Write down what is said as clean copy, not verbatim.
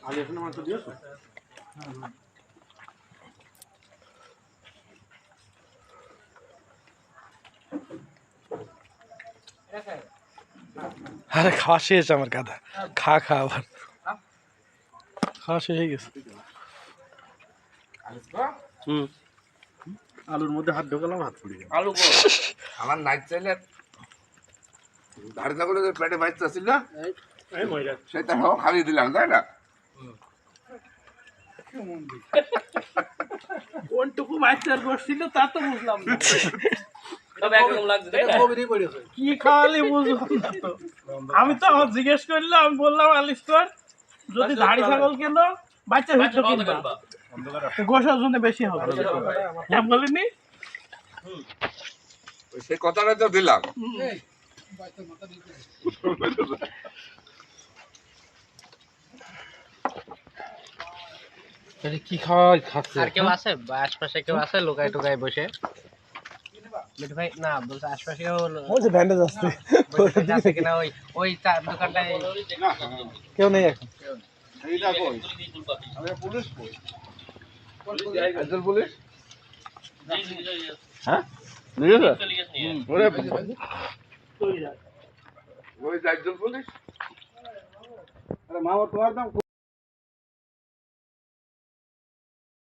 আলু এখানে মাংস দিয়েছো? আরে খাওয়া শেষ আমার গাদা। খা খা আবার খাওয়া শেষ হয়ে গেছে। হুম, আলুর মধ্যে হাত ঢোকালাম, হাত পুড়ে গেল। আলু কো আমার নাইট চাইলে ধারে থাকলে পেটে বাইতে আসছিল না এই ময়রা সেটা খাইয়ে দিলাম তাই না কোনটুকু মাইচার করছিল তা তো বুঝলাম না। তবে একরকম লাগছে তাই না? কি খাওয়ালি বুঝলাম না তো। আমি তো আমার জিজ্ঞেস করলাম, আমি বললাম আলিস্টার যদি ধাড়ি ছাগল কেন বাচ্চা বাচ্চা হইতো বন্ধ কিনবা, করবা। গোসার জন্য বেশি হবে। হ্যাঁ বলিনি? সেই কথাটা তো দিলাম কি খাওয়া খাচ্ছে? আর কেউ আছে আশপাশে কেউ আছে লোকাই টোকাই বসে? মিঠু ভাই না বলছে আশপাশে কেউ ওই যে ব্যান্ডেজ আসছে, বসে আছে কিনা ওই ওই দোকানটায় কেউ নেই এখন। এইটা কই আমি পুলিশ কই একজন পুলিশ হ্যাঁ নিয়ে যা। ওরে ওই একজন পুলিশ আরে মামা তোমার দাম